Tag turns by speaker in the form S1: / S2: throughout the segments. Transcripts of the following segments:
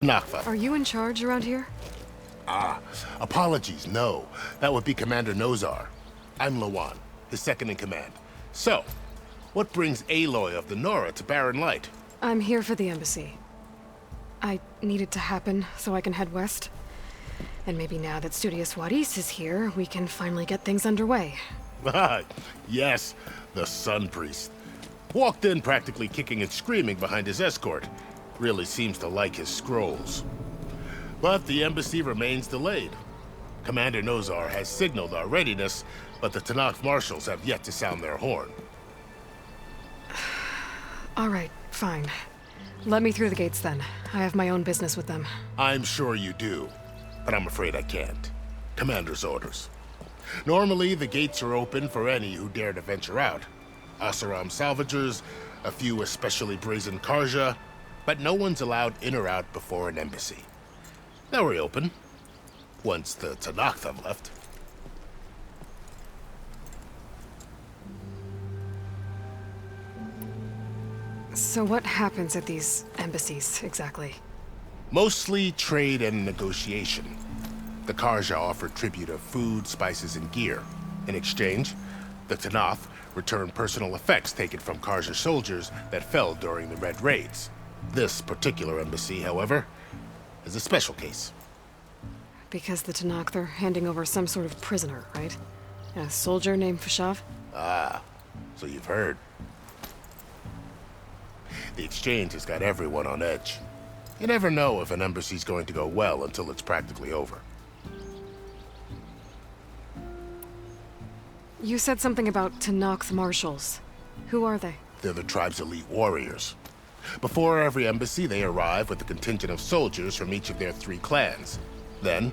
S1: Nakfa.
S2: Are you in charge around here?
S1: Apologies, no. That would be Commander Nozar. I'm Lawan, his second in command. So, what brings Aloy of the Nora to Barren Light?
S2: I'm here for the embassy. I need it to happen so I can head west. And maybe now that Studious Wadis is here, we can finally get things underway.
S1: Yes, the Sun Priest. Walked in practically kicking and screaming behind his escort. Really seems to like his scrolls. But the embassy remains delayed. Commander Nozar has signaled our readiness, but the Tanakh marshals have yet to sound their horn.
S2: All right, fine. Let me through the gates then. I have my own business with them.
S1: I'm sure you do, but I'm afraid I can't. Commander's orders. Normally, the gates are open for any who dare to venture out. Asaram salvagers, a few especially brazen Karja, but no one's allowed in or out before an embassy. They'll reopen, once the Tanakh have left.
S2: So what happens at these embassies, exactly?
S1: Mostly trade and negotiation. The Karja offer tribute of food, spices, and gear. In exchange, the Tanakh return personal effects taken from Karja soldiers that fell during the Red Raids. This particular embassy, however, is a special case.
S2: Because the Tanakh, they're handing over some sort of prisoner, right? A soldier named Fashav?
S1: Ah, so you've heard. The exchange has got everyone on edge. You never know if an embassy's going to go well until it's practically over.
S2: You said something about Tanakh marshals. Who are they?
S1: They're the tribe's elite warriors. Before every embassy, they arrive with a contingent of soldiers from each of their 3 clans. Then,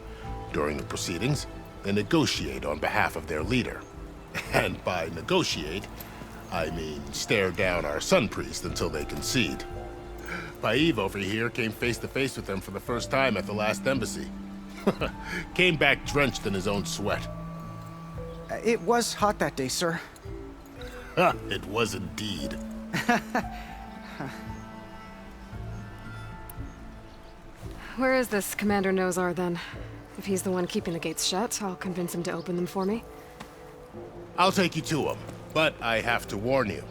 S1: during the proceedings, they negotiate on behalf of their leader. And by negotiate, I mean stare down our Sun Priest until they concede. Paiv over here came face to face with them for the first time at the last embassy. Came back drenched in his own sweat.
S3: It was hot that day, sir.
S1: It was indeed.
S2: Where is this Commander Nozar, then? If he's the one keeping the gates shut, I'll convince him to open them for me.
S1: I'll take you to him, but I have to warn you.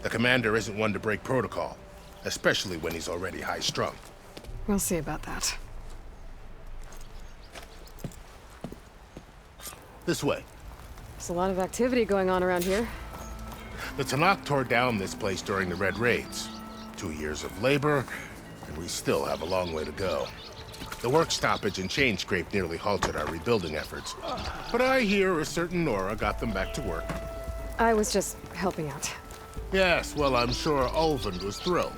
S1: The commander isn't one to break protocol, especially when he's already high-strung.
S2: We'll see about that.
S1: This way.
S2: There's a lot of activity going on around here.
S1: The Tanakh tore down this place during the Red Raids. 2 years of labor, and we still have a long way to go. The work stoppage and chain scrape nearly halted our rebuilding efforts. But I hear a certain Nora got them back to work.
S2: I was just helping out.
S1: Yes, well, I'm sure Ulvund was thrilled.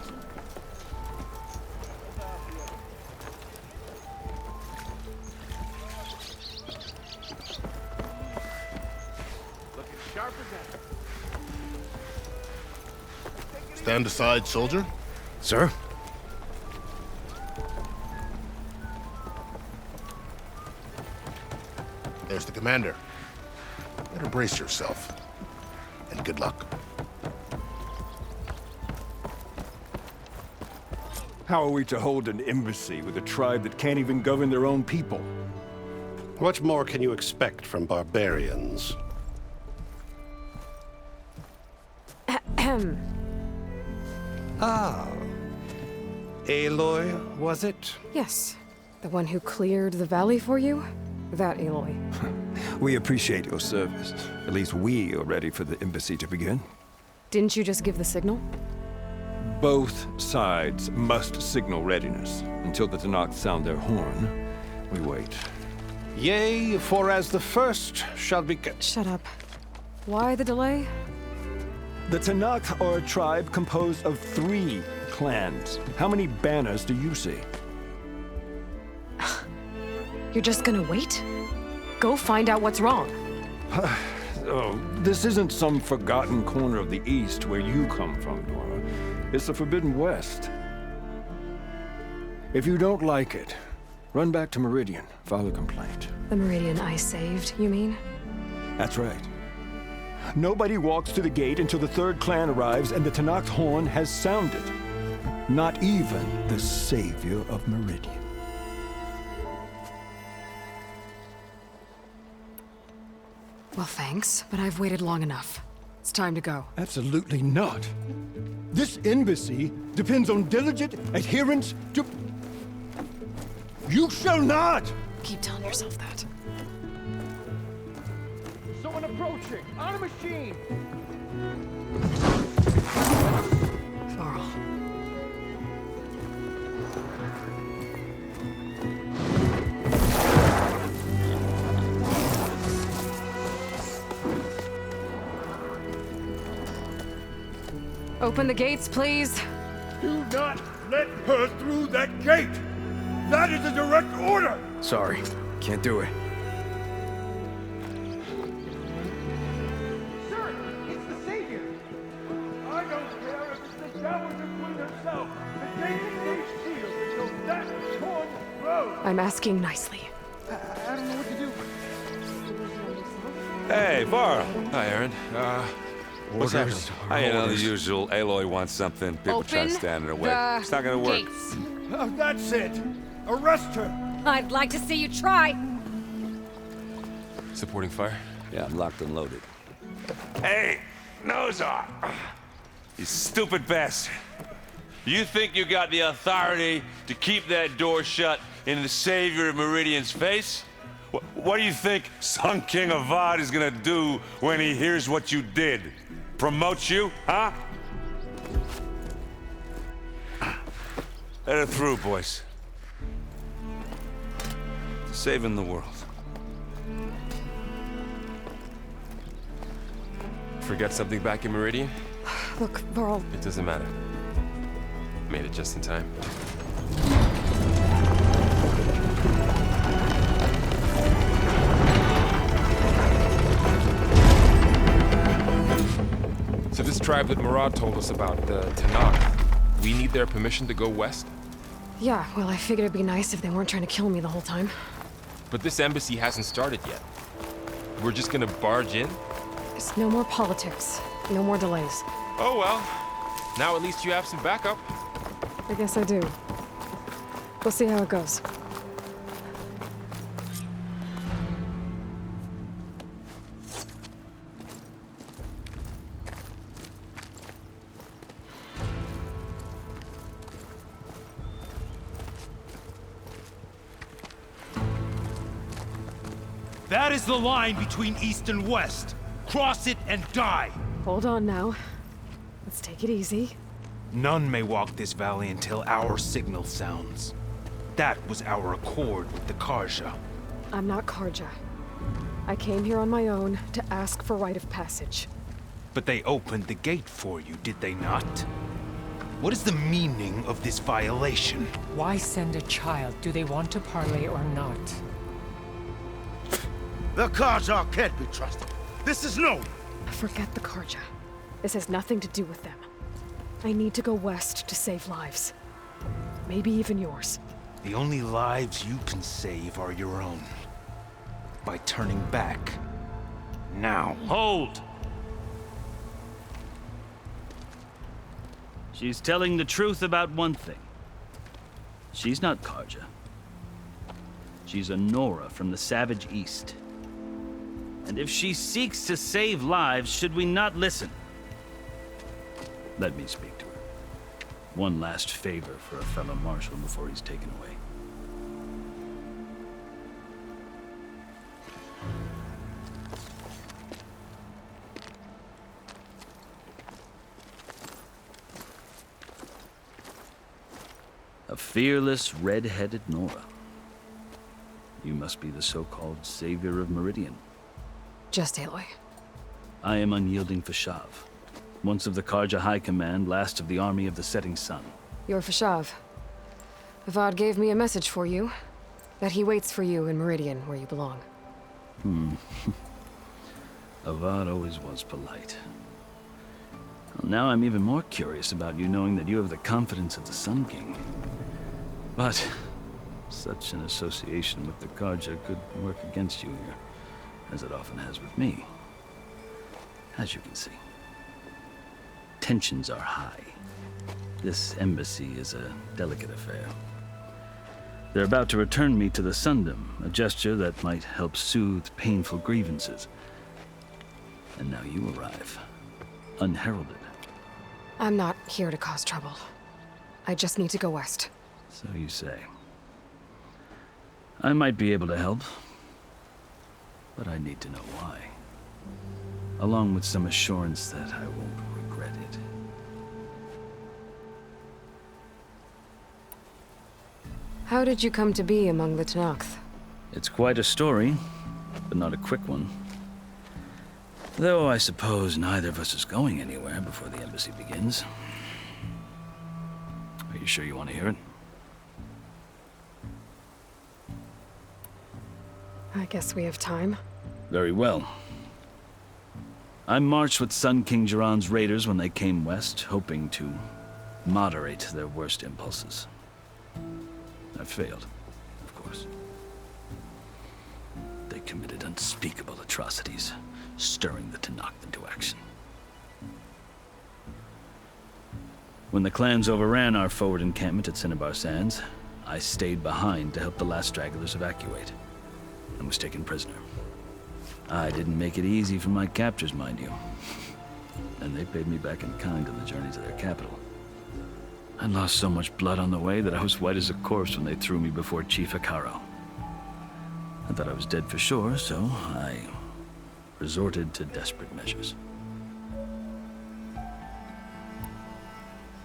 S1: Stand aside, soldier.
S4: Sir?
S1: There's the commander. Better brace yourself. And good luck.
S5: How are we to hold an embassy with a tribe that can't even govern their own people?
S4: What more can you expect from barbarians?
S2: Ahem.
S4: Ah. Aloy, was it?
S2: Yes. The one who cleared the valley for you? That Aloy.
S5: We appreciate your service. At least we are ready for the embassy to begin.
S2: Didn't you just give the signal?
S5: Both sides must signal readiness. Until the Tanakh sound their horn, we wait.
S4: Yea, for as the first shall be...
S2: Shut up. Why the delay?
S5: The Tanakh are a tribe composed of 3 clans. How many banners do you see?
S2: You're just gonna wait? Go find out what's wrong.
S5: Oh, this isn't some forgotten corner of the East where you come from, Nora. It's the Forbidden West. If you don't like it, run back to Meridian, file a complaint.
S2: The Meridian I saved, you mean?
S5: That's right. Nobody walks to the gate until the 3rd clan arrives and the Tanakh's horn has sounded. Not even the savior of Meridian.
S2: Well, thanks, but I've waited long enough. It's time to go.
S5: Absolutely not. This embassy depends on diligent adherence to... You shall not!
S2: Keep telling yourself that.
S5: Someone approaching! On a machine!
S2: Varl. Open the gates, please.
S5: Do not let her through that gate! That is a direct order!
S6: Sorry, can't do it.
S5: Sir, it's the savior! I don't care if it's the Dowager Queen herself! The gate stays sealed until that torn road!
S2: I'm asking nicely.
S3: I don't know what to do.
S7: Hey, Varl.
S6: Hi, Aaron.
S7: What's happening? I know the
S6: orders.
S7: usual. Aloy wants something. People try to
S8: Open
S7: stand in her way.
S8: the
S7: It's not gonna work.
S8: gates.
S5: Oh, that's it! Arrest her!
S8: I'd like to see you try.
S6: Supporting fire?
S7: Yeah, I'm locked and loaded. Hey, Nozar! You stupid bastard. You think you got the authority to keep that door shut in the savior of Meridian's face? What do you think Sun King Avad is gonna do when he hears what you did? Promote you, huh? Let her through, boys. Saving the world.
S6: Forget something back in Meridian?
S2: Look, Varl,
S6: It doesn't matter. Made it just in time. So this tribe that Murad told us about, the Tanakh, we need their permission to go west?
S2: yeah, well, I figured it'd be nice if they weren't trying to kill me the whole time.
S6: But this embassy hasn't started yet. We're just gonna barge in?
S2: There's no more politics. No more delays.
S6: Oh well. Now at least you have some backup.
S2: I guess I do. We'll see how it goes.
S9: That is the line between East and West. Cross it and die.
S2: Hold on now. Let's take it easy.
S9: None may walk this valley until our signal sounds. That was our accord with the Karja.
S2: I'm not Karja. I came here on my own to ask for rite of passage.
S9: But they opened the gate for you, did they not? What is the meaning of this violation?
S10: Why send a child? Do they want to parley or not?
S1: The Karja can't be trusted. This is known.
S2: Forget the Karja. This has nothing to do with them. I need to go west to save lives. Maybe even yours.
S9: The only lives you can save are your own. By turning back. Now.
S11: Hold! She's telling the truth about one thing. She's not Karja. She's a Nora from the Savage East. And if she seeks to save lives, should we not listen? Let me speak to her. One last favor for a fellow marshal before he's taken away. A fearless, red-headed Nora. You must be the so-called savior of Meridian.
S2: Just Aloy.
S11: I am unyielding Fashav. Once of the Karja High Command, last of the army of the setting sun.
S2: You're Fashav. Avad gave me a message for you. That he waits for you in Meridian, where you belong.
S11: Avad always was polite. Well, now I'm even more curious about you knowing that you have the confidence of the Sun King. But such an association with the Karja could work against you here, as it often has with me. As you can see, tensions are high. This embassy is a delicate affair. They're about to return me to the Sundom, a gesture that might help soothe painful grievances. And now you arrive, unheralded.
S2: I'm not here to cause trouble. I just need to go west.
S11: So you say. I might be able to help, but I need to know why. Along with some assurance that I won't regret it.
S2: How did you come to be among the Tenakth?
S11: It's quite a story, but not a quick one. Though I suppose neither of us is going anywhere before the embassy begins. Are you sure you want to hear it?
S2: I guess we have time.
S11: Very well. I marched with Sun King Jiran's raiders when they came west, hoping to moderate their worst impulses. I failed, of course. They committed unspeakable atrocities, stirring the Tenakth into action. When the clans overran our forward encampment at Cinnabar Sands, I stayed behind to help the last stragglers evacuate, and was taken prisoner. I didn't make it easy for my captors, mind you. And they paid me back in kind on the journey to their capital. I lost so much blood on the way that I was white as a corpse when they threw me before Chief Hikaro. I thought I was dead for sure, so I resorted to desperate measures.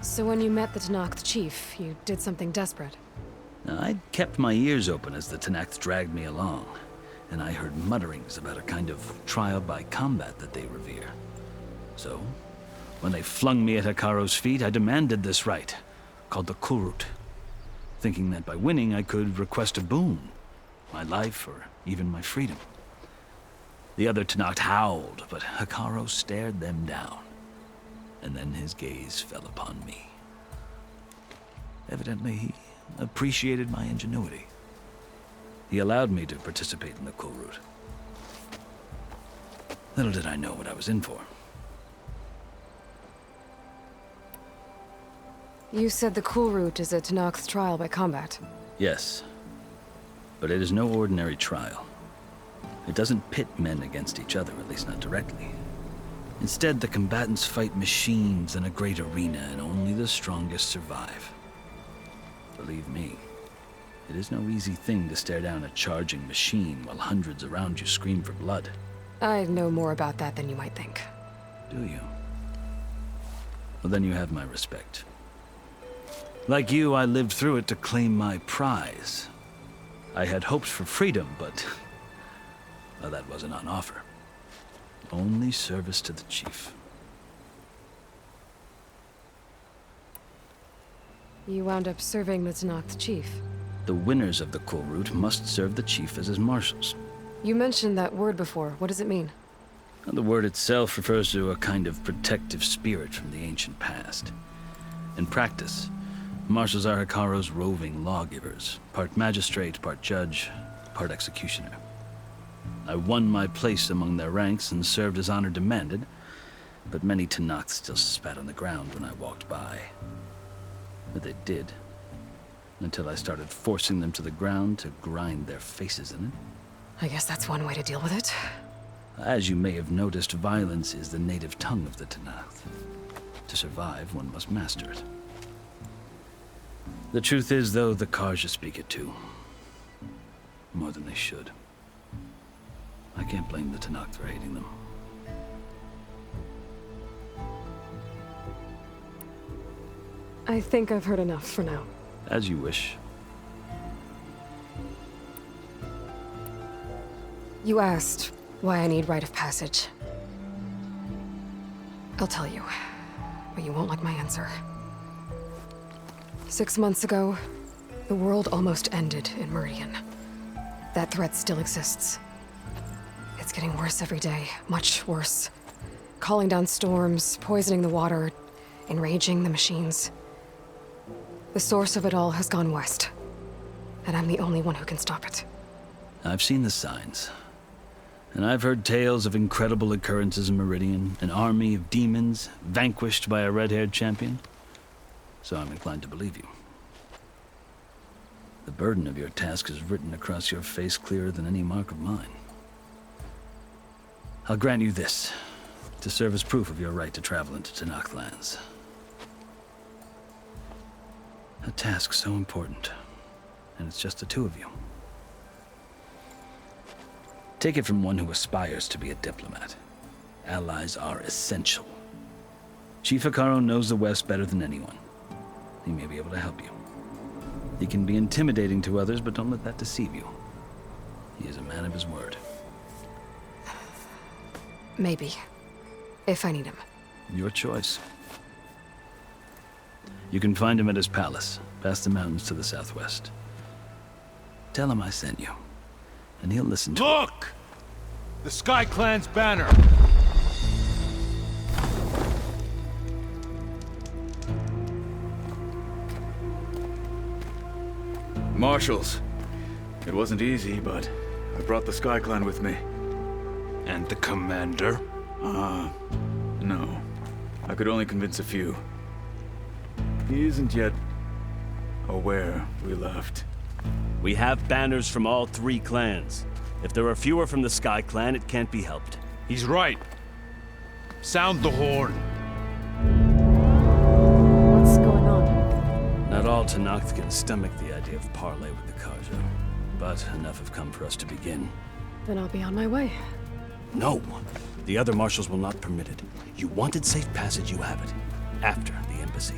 S2: So when you met the Tenakth chief, you did something desperate?
S11: I'd kept my ears open as the Tenakth dragged me along, and I heard mutterings about a kind of trial by combat that they revere. So, when they flung me at Hikaro's feet, I demanded this right, called the Kulrut, thinking that by winning I could request a boon, my life or even my freedom. The other Tenakth howled, but Hikaro stared them down, and then his gaze fell upon me. Evidently, he appreciated my ingenuity. He allowed me to participate in the Kulrut. Little did I know what I was in for.
S2: You said the Kulrut is a Tenakth trial by combat.
S11: Yes, but it is no ordinary trial. It doesn't pit men against each other, at least not directly. Instead, the combatants fight machines in a great arena, and only the strongest survive. Believe me, it is no easy thing to stare down a charging machine while hundreds around you scream for blood.
S2: I know more about that than you might think.
S11: Do you? Well, then you have my respect. Like you, I lived through it to claim my prize. I had hoped for freedom, but well, that wasn't on offer. Only service to the chief.
S2: You wound up serving the Tenakth chief.
S11: The winners of the Kulrut must serve the chief as his marshals.
S2: You mentioned that word before. What does it mean?
S11: And the word itself refers to a kind of protective spirit from the ancient past. In practice, marshals are Hikaro's roving lawgivers, part magistrate, part judge, part executioner. I won my place among their ranks and served as honor demanded, but many Tenakth still spat on the ground when I walked by. But they did, until I started forcing them to the ground to grind their faces in it.
S2: I guess that's one way to deal with it.
S11: As you may have noticed, violence is the native tongue of the Tenakth. To survive, one must master it. The truth is, though, the Karja speak it too. More than they should. I can't blame the Tenakth for hating them.
S2: I think I've heard enough for now.
S11: As you wish.
S2: You asked why I need rite of passage. I'll tell you, but you won't like my answer. 6 months ago, the world almost ended in Meridian. That threat still exists. It's getting worse every day, much worse. Calling down storms, poisoning the water, enraging the machines. The source of it all has gone west, and I'm the only one who can stop it.
S11: I've seen the signs. And I've heard tales of incredible occurrences in Meridian, an army of demons vanquished by a red-haired champion. so I'm inclined to believe you. The burden of your task is written across your face clearer than any mark of mine. I'll grant you this, to serve as proof of your right to travel into Tenakth lands. A task so important, and it's just the two of you. Take it from one who aspires to be a diplomat. Allies are essential. Chief Hekarro knows the West better than anyone. He may be able to help you. He can be intimidating to others, but don't let that deceive you. He is a man of his word.
S2: Maybe. If I need him.
S11: Your choice. You can find him at his palace, past the mountains to the southwest. Tell him I sent you, and he'll listen to it.
S9: Look! The Sky Clan's banner!
S8: Marshals. It wasn't easy, but I brought the Sky Clan with me.
S9: And the commander?
S8: No. I could only convince a few. He isn't yet aware we left.
S12: We have banners from all three clans. If there are fewer from the Sky Clan, it can't be helped.
S9: He's right. Sound the horn.
S2: What's going on?
S11: Not all Tenakth can stomach the idea of parley with the Karja, but enough have come for us to begin.
S2: Then I'll be on my way.
S12: No! The other marshals will not permit it. You wanted safe passage, you have it. After the embassy.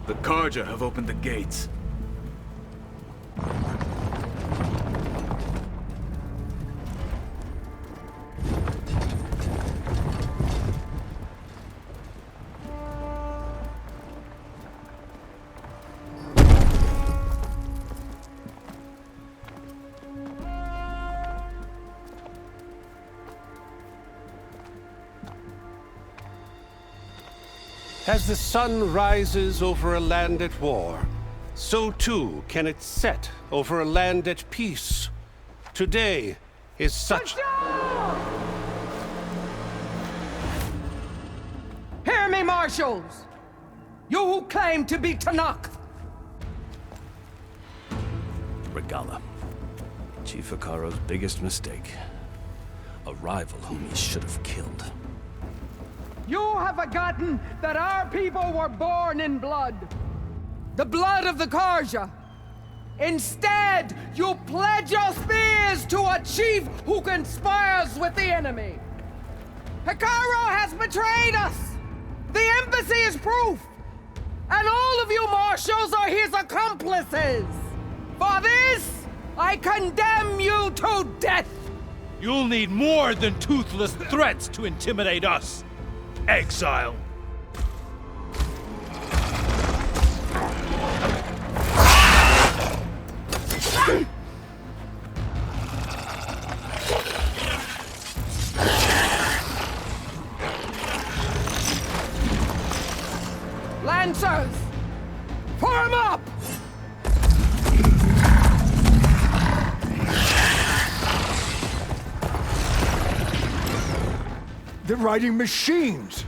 S8: The Karja have opened the gates.
S4: As the sun rises over a land at war, so too can it set over a land at peace. Today is such...
S13: Hear me, marshals! You who claim to be Tenakth!
S12: Regala. Chief Hekarro's biggest mistake. A rival whom he should have killed.
S13: You have forgotten that our people were born in blood. The blood of the Karja. Instead, you pledge your spears to a chief who conspires with the enemy. Hekarro has betrayed us. The embassy is proof. And all of you marshals are his accomplices. For this, I condemn you to death.
S9: You'll need more than toothless threats to intimidate us. Exile.
S13: Lancers, form up!
S5: They're riding machines!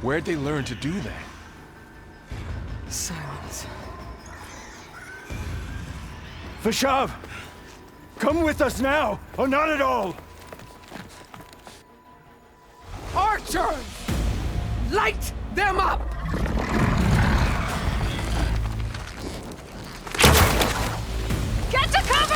S6: Where'd they learn to do that?
S2: Silence.
S5: Vashav! Come with us now, or not at all!
S13: Archers! Light them up!
S2: Get to cover!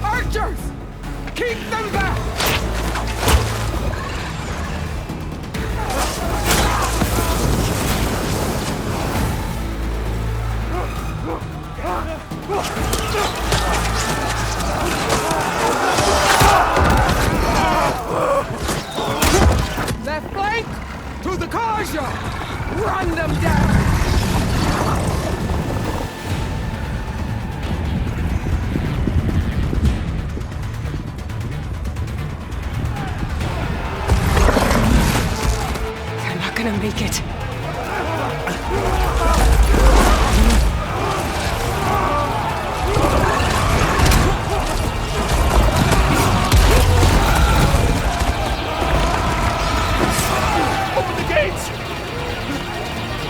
S13: Archers! Keep them back! Left flank to to the Karja! Run them down!
S2: They're not gonna make it.
S5: Open the gates!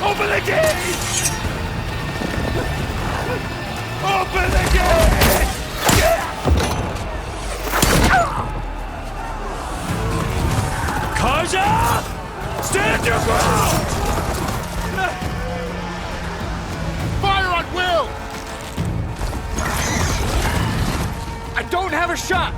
S5: Open the gates! Open the gates!
S12: Karja! Stand your ground!
S5: Fire on Will! I don't have a shot!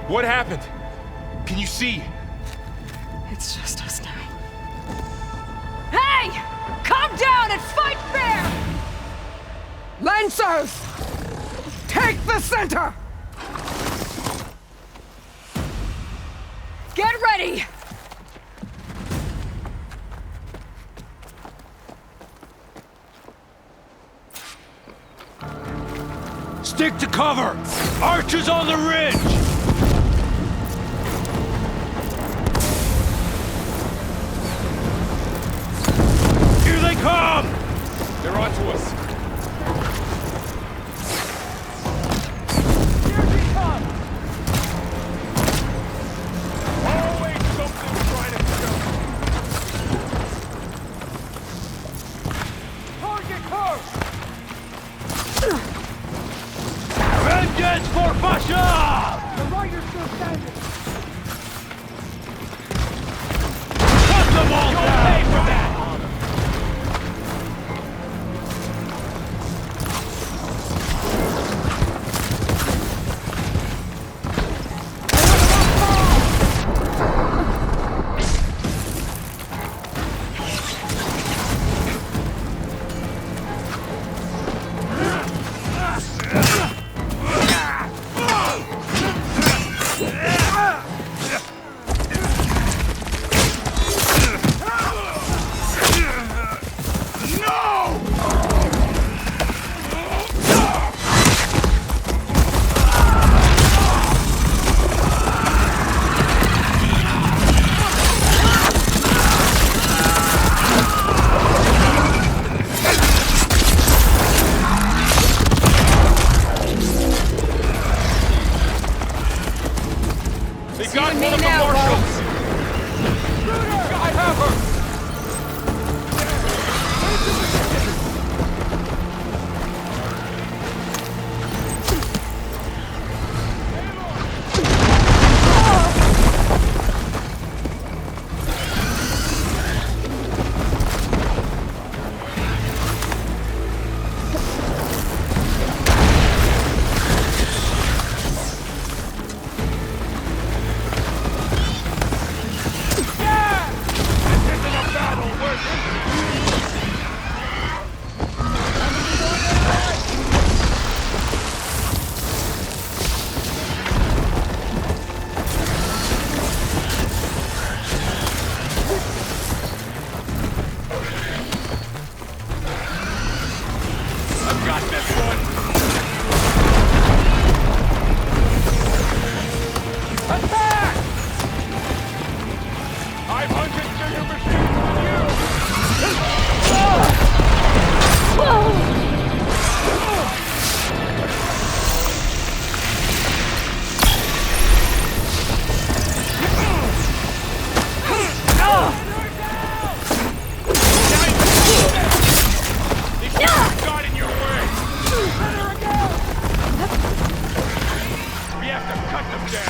S6: What happened? Can you see?
S2: It's just us now.
S13: Hey! Come down and fight fair! Lancers! Take the center! Get ready!
S7: Stick to cover! Archers on the ridge! Here they come!
S6: They're onto us.
S5: Here he comes! Always something trying to kill. Target close!
S7: Vengeance for Pasha!
S5: The rider's still standing!
S7: Cut them all
S5: You'll
S7: down!
S5: pay for that!
S6: Got one of the marshals!
S5: I have her!
S6: Cut them down!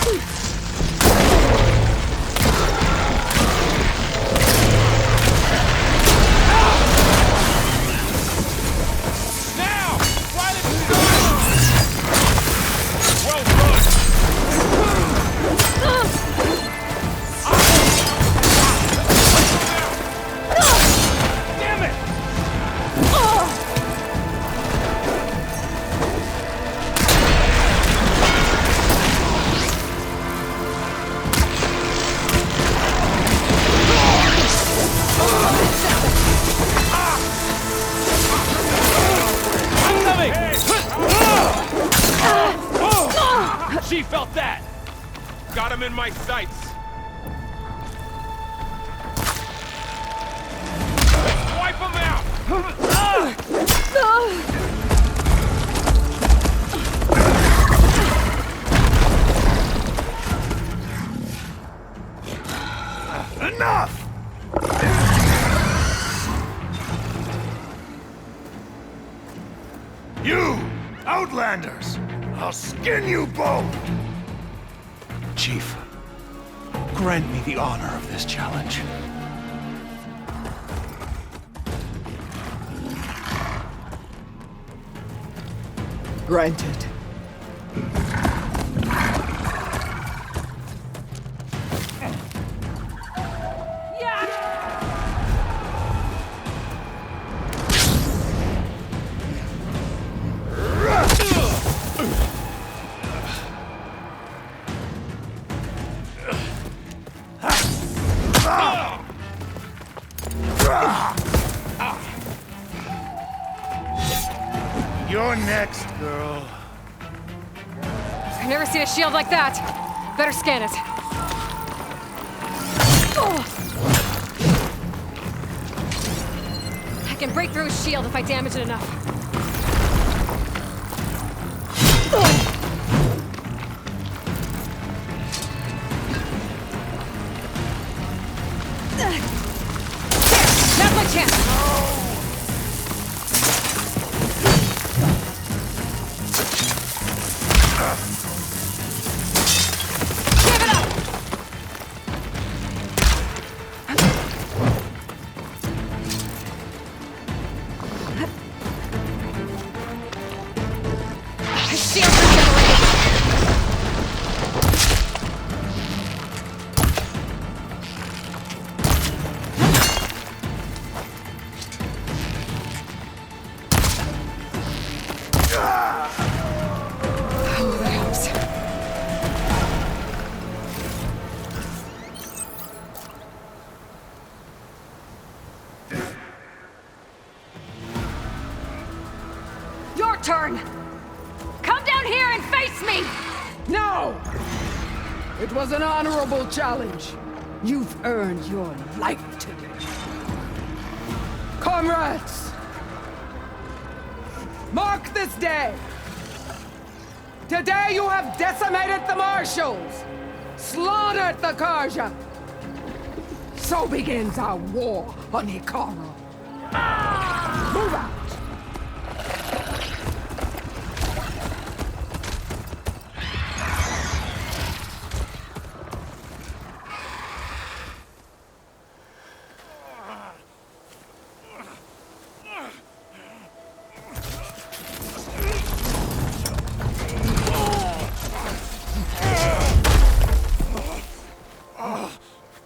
S6: my sights! Wipe them out!
S9: Enough! You, Outlanders! I'll skin you both! Chief, grant me the honor of this challenge.
S13: Granted.
S9: You're next, girl.
S2: I've never seen a shield like that. Better scan it. I can break through his shield if I damage it enough. Now's my chance! Give it up! His shield's regenerated! Oh, that helps. Your turn! Come down here and face me!
S13: No! It was an honorable challenge. You've earned your life today. Comrades! Mark this day! Today you have decimated the Marshals! Slaughtered the Karja! So begins our war on Hikaru. Move out!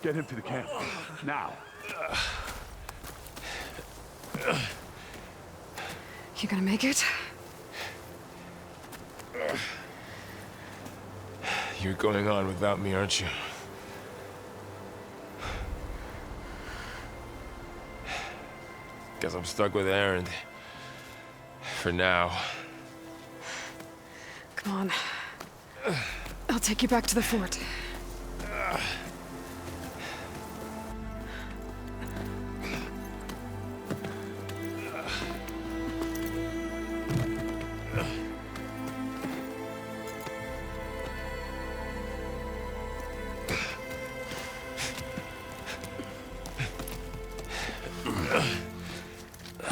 S5: Get him to the camp. Now.
S2: You gonna make it?
S6: You're going on without me, aren't you? Guess I'm stuck with Aaron. For now.
S2: Come on. I'll take you back to the fort.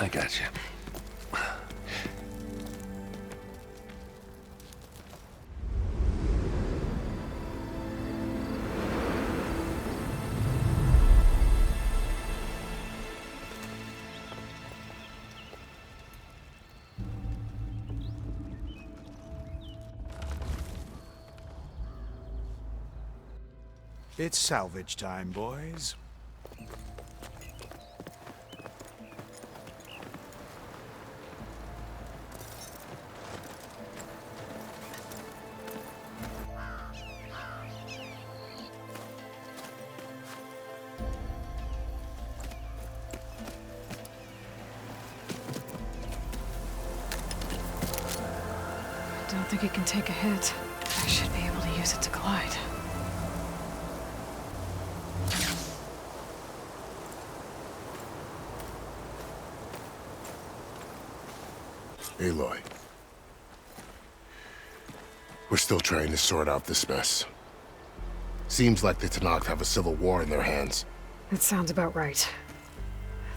S7: I got you.
S9: It's salvage time, boys.
S2: I don't think it can take a hit. I should be able to use it to glide.
S1: Aloy. We're still trying to sort out this mess. Seems like the Tenakth have a civil war in their hands.
S2: That sounds about right.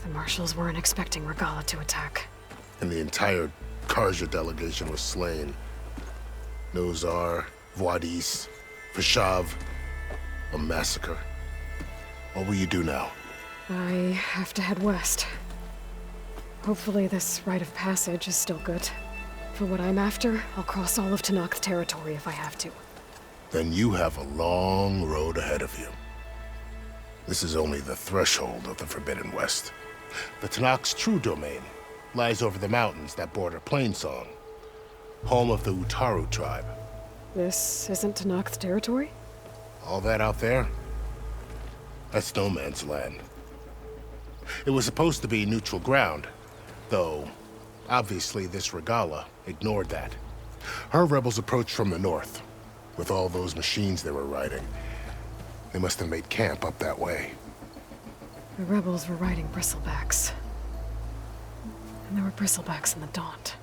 S2: The Marshals weren't expecting Regala to attack.
S1: And the entire Karja delegation was slain. Nozar, Voidis, Vashav. A massacre. What will you do now?
S2: I have to head west. Hopefully this rite of passage is still good. For what I'm after, I'll cross all of Tenakth territory if I have to.
S1: Then you have a long road ahead of you. This is only the threshold of the Forbidden West. The Tenakth's true domain lies over the mountains that border Plainsong, home of the Utaru tribe.
S2: This isn't Tenakth territory?
S1: All that out there? That's no man's land. It was supposed to be neutral ground, though obviously this Regala ignored that. Her rebels approached from the north, with all those machines they were riding. They must have made camp up that way.
S2: The rebels were riding bristlebacks. And there were bristlebacks in the Daunt.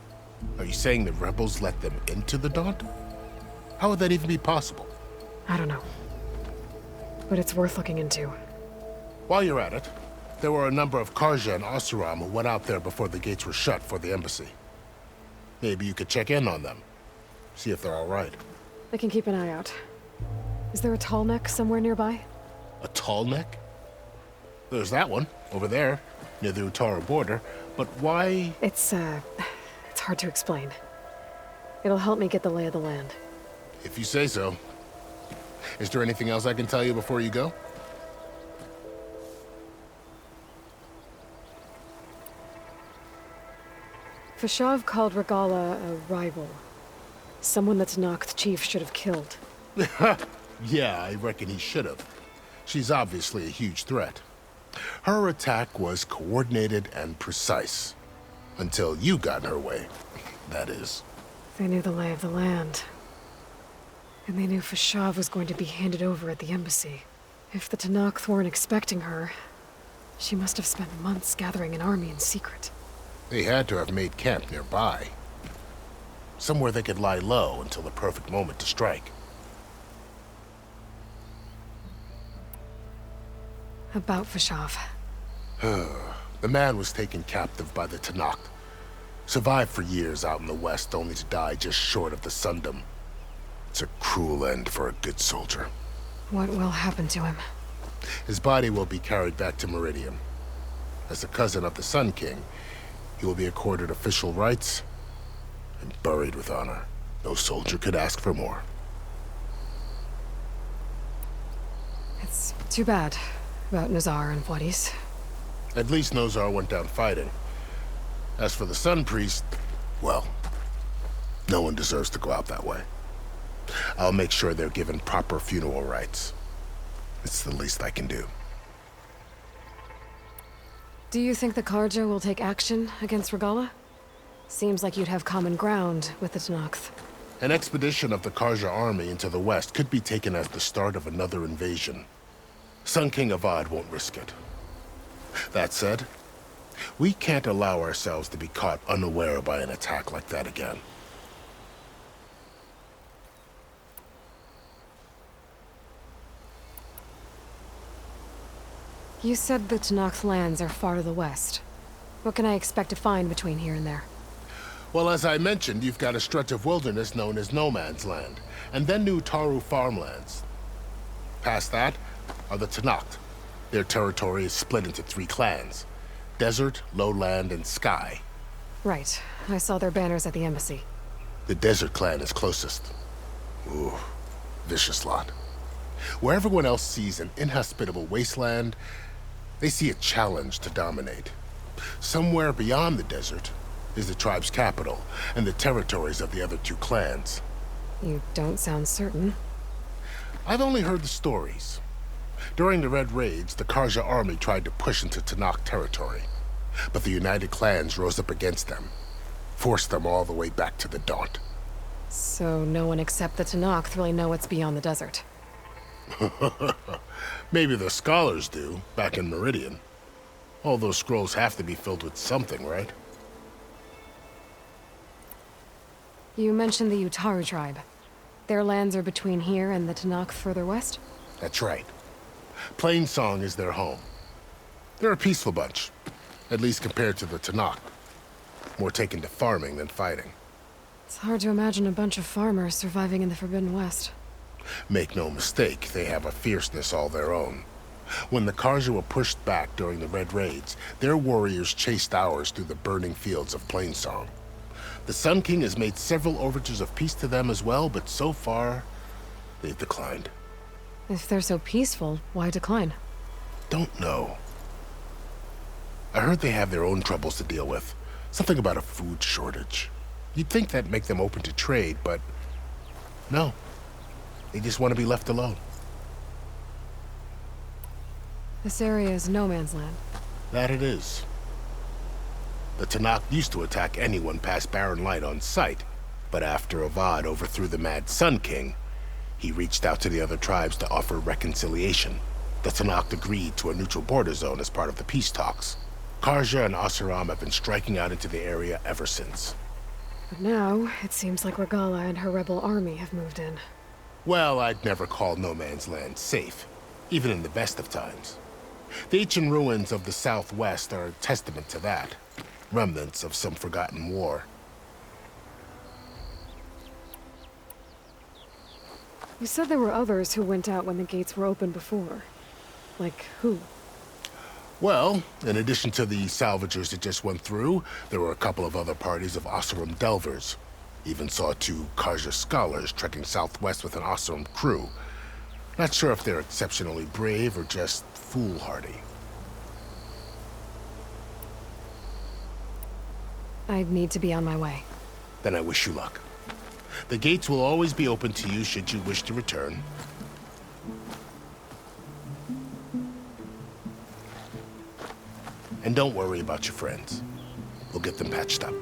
S1: Are you saying the rebels let them into the Daunt? How would that even be possible?
S2: I don't know. But it's worth looking into.
S1: While you're at it, there were a number of Karja and Oseram who went out there before the gates were shut for the embassy. Maybe you could check in on them. See if they're all right.
S2: I can keep an eye out. Is there a tall neck somewhere nearby?
S1: A tall neck? There's that one, over there, near the Utaru border. But why?
S2: It's hard to explain. It'll help me get the lay of the land.
S1: If you say so. Is there anything else I can tell you before you go?
S2: Vashav called Regala a rival. Someone that Tenakth chief should have killed.
S1: Yeah, I reckon he should have. She's obviously a huge threat. Her attack was coordinated and precise. Until you got in her way, that is.
S2: They knew the lay of the land. And they knew Vashav was going to be handed over at the embassy. If the Tenakth weren't expecting her, she must have spent months gathering an army in secret.
S1: They had to have made camp nearby. Somewhere they could lie low until the perfect moment to strike.
S2: About Vashav.
S1: The man was taken captive by the Tenakth. Survived for years out in the west, only to die just short of the Sundom. It's a cruel end for a good soldier.
S2: What will happen to him?
S1: His body will be carried back to Meridian. As a cousin of the Sun King, he will be accorded official rights and buried with honor. No soldier could ask for more.
S2: It's too bad about Nozar and Voidis.
S1: At least Nozar went down fighting. As for the Sun Priest, well, no one deserves to go out that way. I'll make sure they're given proper funeral rites. It's the least I can do.
S2: Do you think the Karja will take action against Regala? Seems like you'd have common ground with the Tenakth.
S1: An expedition of the Karja army into the west could be taken as the start of another invasion. Sun King Avad won't risk it. That said, we can't allow ourselves to be caught unaware by an attack like that again.
S2: You said the Tenakth lands are far to the west. What can I expect to find between here and there?
S1: Well, as I mentioned, you've got a stretch of wilderness known as No Man's Land, and then the Utaru farmlands. Past that are the Tenakth. Their territory is split into 3 clans: Desert, Lowland, and Sky.
S2: Right. I saw their banners at the embassy.
S1: The Desert clan is closest. Ooh, vicious lot. Where everyone else sees an inhospitable wasteland, they see a challenge to dominate. Somewhere beyond the desert is the tribe's capital and the territories of the other 2 clans.
S2: You don't sound certain.
S1: I've only heard the stories. During the Red Raids, the Karja army tried to push into Tenakth territory, but the United Clans rose up against them, forced them all the way back to the Daunt.
S2: So no one except the Tenakth really know what's beyond the desert.
S1: Maybe the scholars do, back in Meridian. All those scrolls have to be filled with something, right?
S2: You mentioned the Utaru tribe. Their lands are between here and the Tanakh further west?
S1: That's right. Plainsong is their home. They're a peaceful bunch, at least compared to the Tanakh. More taken to farming than fighting.
S2: It's hard to imagine a bunch of farmers surviving in the Forbidden West.
S1: Make no mistake, they have a fierceness all their own. When the Karja were pushed back during the Red Raids, their warriors chased ours through the burning fields of Plainsong. The Sun King has made several overtures of peace to them as well, but so far, they've declined.
S2: If they're so peaceful, why decline?
S1: Don't know. I heard they have their own troubles to deal with. Something about a food shortage. You'd think that'd make them open to trade, but no. They just want to be left alone.
S2: This area is no man's land.
S1: That it is. The Tanakh used to attack anyone past Barren Light on sight, but after Avad overthrew the Mad Sun King, he reached out to the other tribes to offer reconciliation. The Tanakh agreed to a neutral border zone as part of the peace talks. Karja and Oseram have been striking out into the area ever since.
S2: But now, it seems like Regala and her rebel army have moved in.
S1: Well, I'd never call no man's land safe, even in the best of times. The ancient ruins of the Southwest are a testament to that. Remnants of some forgotten war.
S2: You said there were others who went out when the gates were open before. Like who?
S1: Well, in addition to the salvagers that just went through, there were a couple of other parties of Oseram delvers. Even saw 2 Karja scholars trekking southwest with an Oseram crew. Not sure if they're exceptionally brave or just foolhardy.
S2: I'd need to be on my way.
S1: Then I wish you luck. The gates will always be open to you should you wish to return. And don't worry about your friends. We'll get them patched up.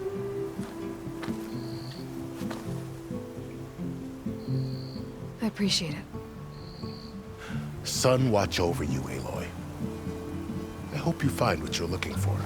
S2: I appreciate it.
S1: Sun watch over you, Aloy. I hope you find what you're looking for.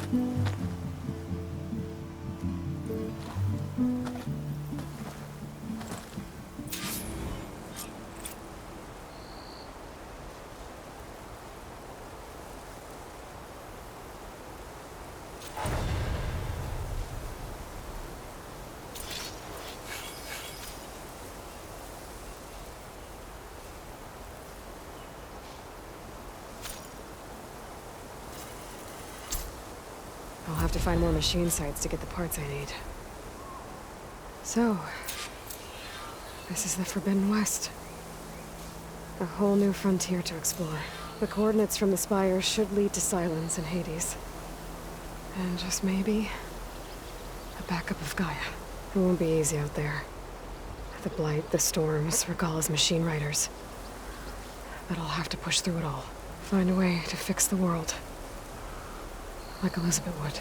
S2: I'll have to find more machine sites to get the parts I need. So, this is the Forbidden West. A whole new frontier to explore. The coordinates from the spires should lead to Silence and Hades. And just maybe, a backup of Gaia. It won't be easy out there. The Blight, the Storms, Regala's machine riders. But I'll have to push through it all. Find a way to fix the world. Like Elizabeth would.